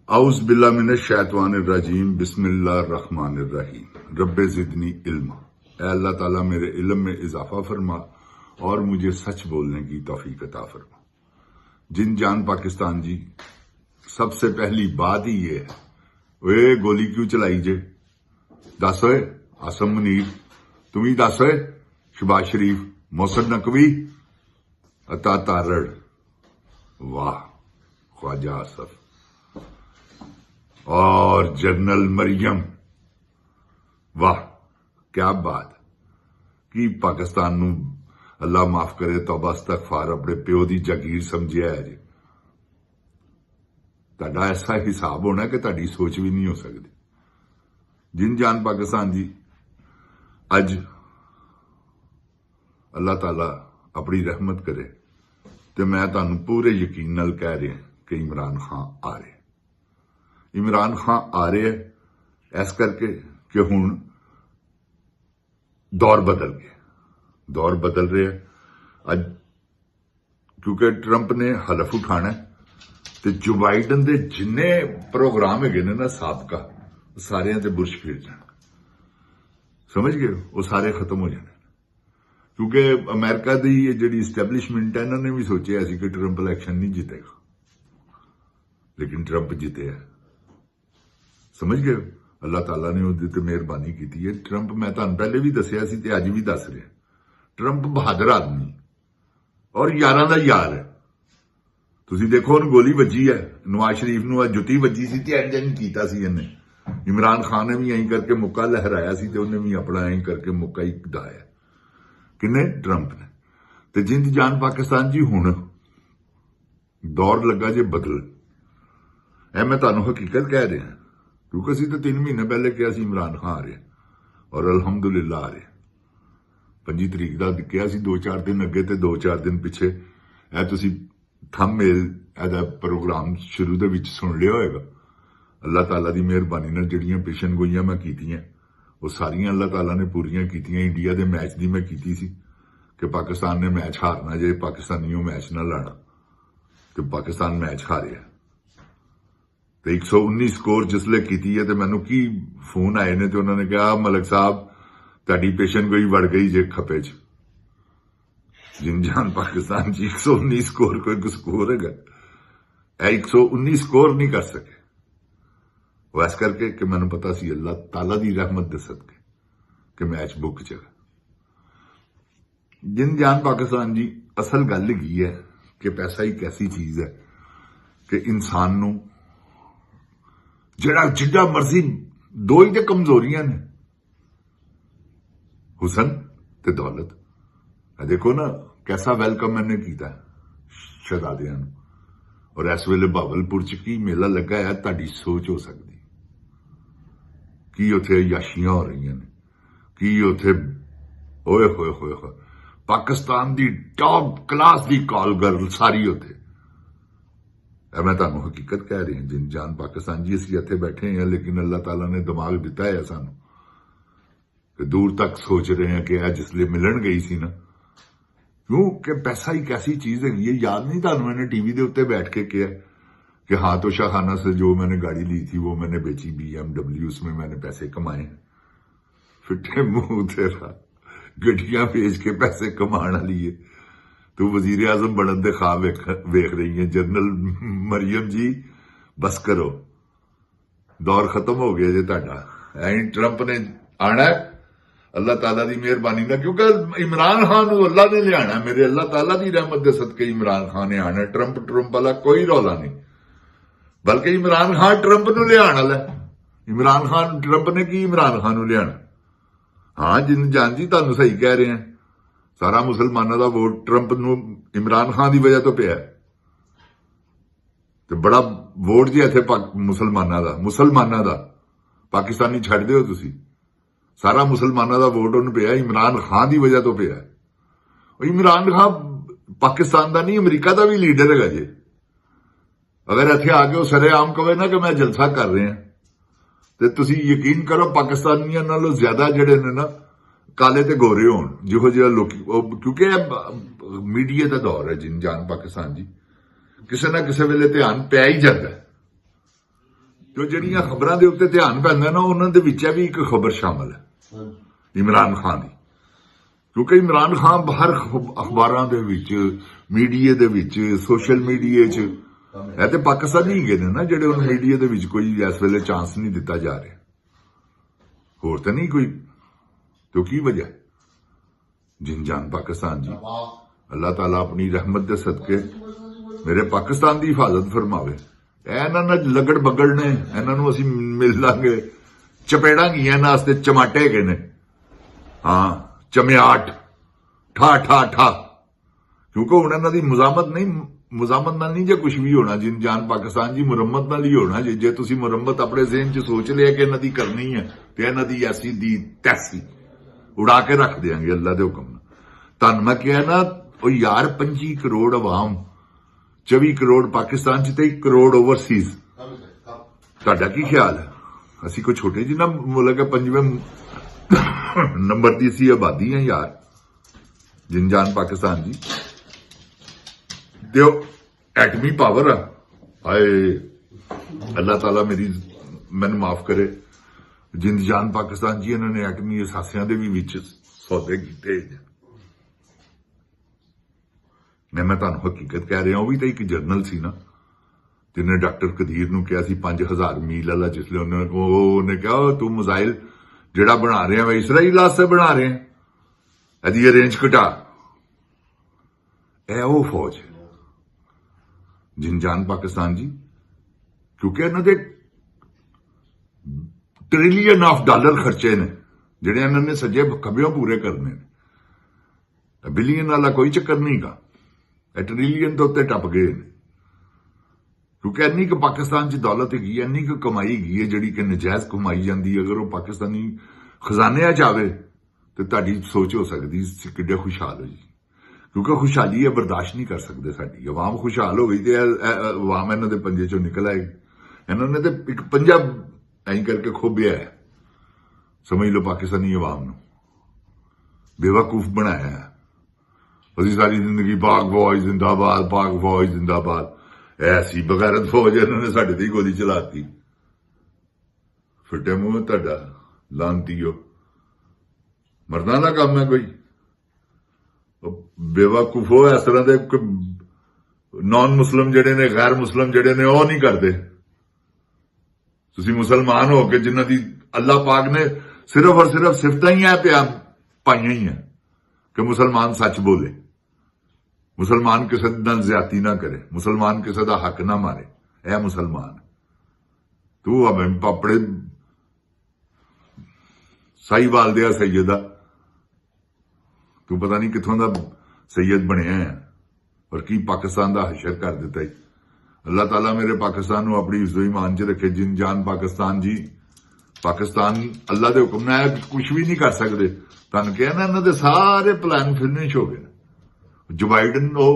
आउज़ बिल्लाह मिनश शैतानिर रजीम बिस्मिल्लाहिर रहमानिर रहीम रब्बे ज़िदनी इल्मा। ऐ अल्लाह ताला मेरे इल्म में इजाफा फरमा और मुझे सच बोलने की तौफीक अता फरमा। जिन जान पाकिस्तान जी, सबसे पहली बात ही ये है, वे गोली क्यों चलाई जे? दस होए आसम मुनीर, तुम ही दस होए, शहबाज शरीफ, मोहसिन नकवी, अता तारड़, वाह ख्वाजा आसफ और जनरल मरियम, वाह क्या बात कि पाकिस्तान नूं अल्लाह माफ करे, तौबा इस्तगफार, अपने प्यो की जागीर समझिया है जी। तुहाडा ऐसा हिसाब होना कि तुहाडी सोच भी नहीं हो सकती। जिन जान पाकिस्तान जी, अज अल्लाह ताला अपनी रहमत करे तो मैं तुहानूं पूरे यकीन नाल कह रहा कि इमरान खान आ रहे। इमरान खान आ रहे है इस करके कि हुण दौर बदल गए, दौर बदल रहे हैं अज, क्योंकि ट्रंप ने हलफ उठाना तो जो बाइडन के जिन्ने प्रोग्राम है ना साबका, सारे ते बुरश फिर जाए, समझ गए, वो सारे खत्म हो जाने। क्योंकि अमेरिका की जी इस्टैबलिशमेंट है, इन्होंने भी सोचा ऐसी कि ट्रंप इलैक्शन नहीं जीतेगा, लेकिन ट्रंप जीते है, समझ गए। अल्लाह ताला ने उहदे ते मेहरबानी की है। ट्रंप मैं तुहानूं पहले भी दसिया सी ते अज भी दस रहा, ट्रंप बहादुर आदमी और यारां दा यार है। तुसीं देखो हुण गोली वजी है, नवाज शरीफ नूं जुत्ती वजी सी ते इंज कीता सी इन्हें। इमरान खान ने भी ऐं करके मुक्का लहराया सी ते उन्हें भी अपना ऐं करके मुक्का ही दहाया। किन्ने? ट्रंप ने। ते जिंद जान पाकिस्तान जी, हुण दौर लगा जे बदल। ऐ मैं तुहानूं हकीकत कह रहा, क्योंकि असीं तो 3 महीने पहले कहा सी इमरान खान आ रहे और अलहमदुलिल्लाह आ रहे। 25 तरीक का कहा सी, 2-4 दिन अगे तो 2-4 दिन पिछे ए तुसीं थंबनेल एदा प्रोग्राम शुरू दे विच सुन लिया होएगा। अल्लाह ताला की मेहरबानी नाल जिहड़ियां पेशन गोइयां मैं कीतियां वो सारियां अल्लाह ताला ने पूरियां कीतियां। इंडिया के मैच की मैं कीती सी कि पाकिस्तान ने मैच हारना जे, पाकिस्तानियों मैच ना लाना, तो पाकिस्तान मैच हारिया। तो 119 स्कोर जिसले की है तो मैनू की फोन आए ने, तो उन्होंने कहा मलिक साहब तुहाडी पेशन गोई वड़ गई जे खपे च। जिन जान पाकिस्तान जी, 119 स्कोर कोई स्कोर है? 119 स्कोर नहीं कर सके वो, इस करके कि मैनू पता सी अल्लाह ताला की रहमत दे सदके कि मैच बुक चला। जिन जान पाकिस्तान जी, असल गल की है कि पैसा एक ऐसी चीज है कि इंसान नू जिड़ा मर्जी, दो ही तो कमजोरियां ने, हुसन ते दौलत। देखो ना कैसा वेलकम मैंने किया शहजादियां नू, और इस वेले भावलपुर च की मेला लगा है, तुहाडी सोच हो सकती कि उत्थे याशियां हो रही ने, कि उत्थे ओए होए होए होए, पाकिस्तान की टॉप क्लास की कॉल गर्ल सारी उत्थे। मैं तुहानूं हकीकत कह रही हूं, जिन जान पाकिस्तान जी, असीं इत्थे बैठे हैं, लेकिन अल्लाह ताला ने दिमाग दिता है सानू कि दूर तक सोच रहे हैं कि जिसले मिलन गई सी ना, क्योंकि पैसा एक ऐसी चीज है। ये याद नहीं था, मैंने टीवी के उत्ते बैठ के किया कि हाँ तो शाहखाना से जो मैंने गाड़ी ली थी वो मैंने बेची, BMW, उसमें मैंने पैसे कमाए। फिटे मुंह तेरा, गड्डियां बेच के पैसे कमाने वाली है, तो वजीर आजम बनने के ख्वाब वेख रही है। जनरल मरियम जी बस करो, दौर खत्म हो गया जे तुहाडा। ट्रंप ने आना अल्लाह ताला की मेहरबानी ना, क्योंकि इमरान खान अल्लाह ने लिया, मेरे अल्लाह ताला की रहमत के सदके इमरान खान ने आना। ट्रंप वाला कोई रौला नहीं, बल्कि इमरान खान ट्रंप नूं लिया वाला। इमरान खान ट्रंप ने की इमरान खान नूं लिया। हाँ जिन जान जी, तुहानूं सही कह रहे हैं, सारा मुसलमानों का वोट ट्रंप नूं इमरान खान की वजह तो पिया, तो बड़ा वोट जी इत्थे मुसलमानों का पाकिस्तानी छड्ड दिओ तुसीं, सारा मुसलमानों का वोट उन्हें पिया इमरान खान की वजह तो पिया। इमरान खान पाकिस्तान का नहीं, अमरीका का भी लीडर है जे। अगर इत्थे आके सरेआम कहे ना कि मैं जलसा कर रहे हैं, तो तुसीं यकीन करो पाकिस्तानियों नालों ज्यादा जिहड़े ने ना काले ते गोरे होण, जिहो जिहा लोग, क्योंकि मीडिया का दौर है जिन जान पाकिस्तान जी, किसी ना किसी वेले ध्यान पै ही जाता है। ਜੋ ਜਿਹੜੀਆਂ ਖਬਰਾਂ ਦੇ ਉੱਤੇ ਧਿਆਨ ਪੈਂਦਾ ਨਾ ਉਹਨਾਂ ਦੇ ਵਿੱਚ ਵੀ ਇੱਕ ਖਬਰ ਸ਼ਾਮਲ ਹੈ ਇਮਰਾਨ ਖਾਨ ਦੀ, ਕਿਉਂਕਿ ਇਮਰਾਨ ਖਾਨ ਬਾਹਰ ਅਖਬਾਰਾਂ ਦੇ ਵਿੱਚ, ਮੀਡੀਆ ਦੇ ਵਿੱਚ, ਸੋਸ਼ਲ ਮੀਡੀਆ 'ਚ, ਇਹ ਤੇ ਪਾਕਿਸਤਾਨੀ ਹੈਗੇ ਨੇ ਨਾ ਜਿਹੜੇ ਉਹਨੂੰ ਮੀਡੀਆ ਦੇ ਵਿੱਚ ਕੋਈ ਇਸ ਵੇਲੇ ਚਾਂਸ ਨਹੀਂ ਦਿੱਤਾ ਜਾ ਰਿਹਾ, ਹੋਰ ਤਾਂ ਨਹੀਂ ਕੋਈ। तो की वजह जिन जान पाकिस्तान जी, अल्लाह ताला अपनी रहमत दे सदके मेरे पाकिस्तान की हिफाजत फरमावे। इन्हां नाल लगड़ बगड़ ने, इन्हां नूं असीं मिल लांगे, चपेड़ा गईयां इन्हां वास्ते, चमाटे हैगे ने, हाँ चमियाट, ठा ठा ठा, क्योंकि हुण इन्हां दी मुजामत नाल नहीं जे कुछ भी होना। जिन जान पाकिस्तान जी मुरम्मत नाल ही होना। जे तुसीं मुरम्मत अपने ज़हन च सोच लिया कि इन्हां दी करनी है ते इन्हां दी ऐसी दी तैसी उड़ा के रख देंगे अल्लाह के हुक्म नाल। तुहानूं मैं कहा ना, ओ यार 25 करोड़ अवाम, 24 करोड़ पाकिस्तान च ते 1 करोड़ ओवरसीज, तुहाडा की ख्याल है? असीं कोई छोटे जिन्ना मुल्क है, 5वें नंबर की असीं आबादी है यार, जिन जान पाकिस्तान जी। दियो एटमी पावर है, हाय अल्लाह ताला मैनूं माफ करे। जिंद जान पाकिस्तान जी इन्होंने एटमी असासियां दे भी विच सौदे कीते। मैं तुहानूं हकीकत कह रहा, वो भी तो एक जरनल सी ना, जिन्हें डॉक्टर कदीर नूं कहा सी 5000 मील वाला, जिसले उन्हें कहा तू मिसाइल जिहड़ा बना रहे हैं इसराइल वास्ते बना रहे हैं, इहदी रेंज घटा। ए वो फौज है जिन जान पाकिस्तान जी, क्योंकि इन्हां दे ट्रिलियन ऑफ डॉलर खर्चे ने जिहड़े इन्होंने सज्जे खब्बियों पूरे करने ने। बिलियन वाला कोई चक्कर नहीं गा, ट्रिलियन तो उत्ते टप गए ने, क्योंकि इन्नी क पाकिस्तान च दौलत हैगी, इन्नी क कमाई हैगी है जिहड़ी कि नजायज कमाई जाती है। अगर वो पाकिस्तानी खजाने च आवे तो तुहाडी सोच हो सकदी किड्डे खुशहाल हो जी, क्योंकि खुशहाली है बर्दाश्त नहीं कर सकते साडी अवाम। खुशहाल हो गई तो अवाम इन्हां दे पंजे चों निकल आएगी। इन्होंने तो एक पंजा ऐं करके खोबिया है, समझ लो पाकिस्तानी अवाम नूं बेवकूफ बनाया है। असीं सारी जिंदगी पाक फौज जिंदाबाद, पाक फौज जिंदाबाद, ऐसी बगैरत फौज इन्होंने साडे ते गोली चलाती। फिटे मूंह तुहाडा लानतीओ, मरना ना काम है कोई। बेवकूफो इस तरह के नॉन मुस्लिम जिहड़े ने, गैर मुस्लिम जिहड़े ने, वो नहीं करते। तुसीं मुसलमान हो के जिन्हां दी अल्लाह पाक ने सिर्फ और सिर्फ सिफतां ही है पाइयां ही है कि मुसलमान सच बोले, मुसलमान किसी नाल ज्यादती ना करे, मुसलमान किसी का हक ना मारे, ऐ मुसलमान। तू अपने साहीवाल दिया सैयदा, तू पता नहीं किथों का सैयद बनया है और की पाकिस्तान का हशर कर दिता है। अल्लाह ताला मेरे पाकिस्तान को अपनी इज्जत ईमान च रखे। जिन जान पाकिस्तान जी, पाकिस्तान अल्लाह के हुक्म नाल कुछ भी नहीं कर सकते। तुहानूं कहा ना, इन्हां दे सारे प्लान फिनिश हो गए। जो बाइडन वो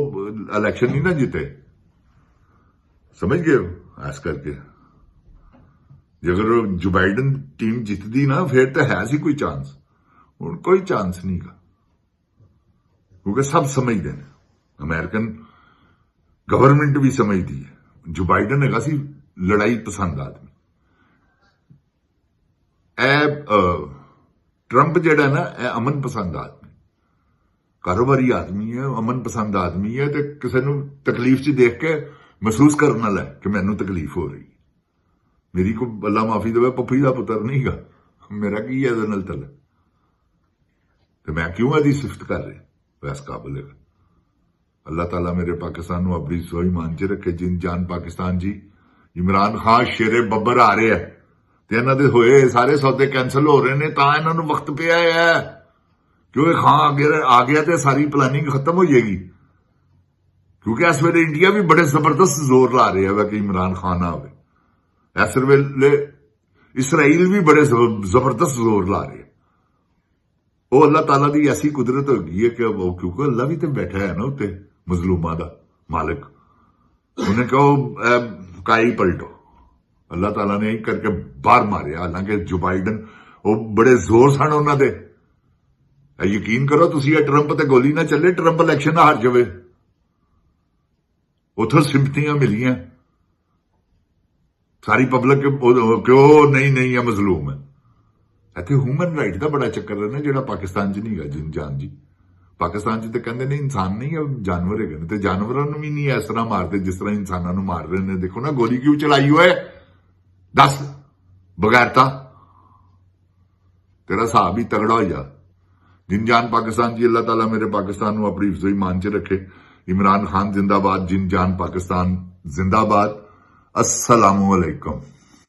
इलेक्शन नहीं ना जीते, समझ गए हो? ऐस करके जे अगर जो बाइडन टीम जितदी ना, फिर तो है सी कोई चांस, हुण कोई चांस नहीं गा, क्योंकि सब समझते हैं। अमेरिकन गवर्नमेंट भी समझती है जो बाइडन है सी लड़ाई पसंद आदमी। ट्रंप जिहड़ा ना अमन पसंद आदमी, कारोबारी आदमी है, अमन पसंद आदमी है। तो किसी नूं तकलीफ च देख के महसूस करना लै कि मैनू तकलीफ हो रही, मेरी को अल्लाह माफी देवे पप्पी का पुत्र नहीं गा, मेरा की है नाल तल, तो मैं क्यों इसकी सिफत कर रहे वैस काबिल है। अल्लाह ताला मेरे पाकिस्तान को अपनी सोई मान च रखे। जिन जान पाकिस्तान जी, इमरान खान शेरे बब्बर आ रहे हैं तो इन्हों के होए सारे सौदे कैंसल हो रहे हैं, तां इन्हों वक्त पिया है, क्योंकि खान आ गया तो सारी प्लानिंग खत्म हो जाएगी। क्योंकि इस वेले इंडिया भी बड़े जबरदस्त जोर ला रहे हैं कि इमरान खान आवे, इस वेले इसराइल भी बड़े जबरदस्त जोर ला रहे हैं। वो अल्लाह ताला की ऐसी कुदरत हो गई है कि वो, क्योंकि अल्लाह भी तो बैठा है ना उत्ते मजलूमा का मालिक, उन्हें कहो काई पलटो, अल्लाह ताला ने एक करके बाहर मारे। हालांकि जो बाइडन वो बड़े जोर सन उन्होंने, यकीन करो तुसी, ट्रंप ते गोली ना चले, ट्रंप इलेक्शन ना हार जावे, उथों सिंपतियां मिलियां, ਸਾਰੀ ਪਬਲਿਕ ਕਿਉਂ ਨਹੀਂ ਇਹ ਮਜ਼ਲੂਮ ਹੈ। ਇੱਥੇ ਹਿਊਮਨ ਰਾਈਟ ਦਾ ਬੜਾ ਚੱਕਰ ਹੈ ਨਾ, ਜਿਹੜਾ ਪਾਕਿਸਤਾਨ 'ਚ ਨਹੀਂ ਹੈਗਾ। ਜਾਨ ਜੀ, ਪਾਕਿਸਤਾਨ 'ਚ ਤੇ ਕਹਿੰਦੇ ਨੇ ਇਨਸਾਨ ਨਹੀਂ ਹੈ, ਜਾਨਵਰ ਹੈਗੇ ਨੇ, ਤੇ ਜਾਨਵਰਾਂ ਨੂੰ ਵੀ ਨਹੀਂ ਇਸ ਤਰ੍ਹਾਂ ਮਾਰਦੇ ਜਿਸ ਤਰ੍ਹਾਂ ਇਨਸਾਨਾਂ ਨੂੰ ਮਾਰ ਰਹੇ ਨੇ। ਦੇਖੋ ਨਾ ਗੋਲੀ ਕਿਉਂ ਚਲਾਈ ਹੋਏ, ਦੱਸ ਬਗੈਰਤਾ। तेरा हिसाब ही तगड़ा हो जा। जिन जान पाकिस्तान की, अल्लाह ताला मेरे पाकिस्तान को अपनी हिफ्ज़ ईमान च रखे। इमरान खान जिंदाबाद, जिन जान पाकिस्तान जिंदाबाद। अस्सलामु अलैकुम।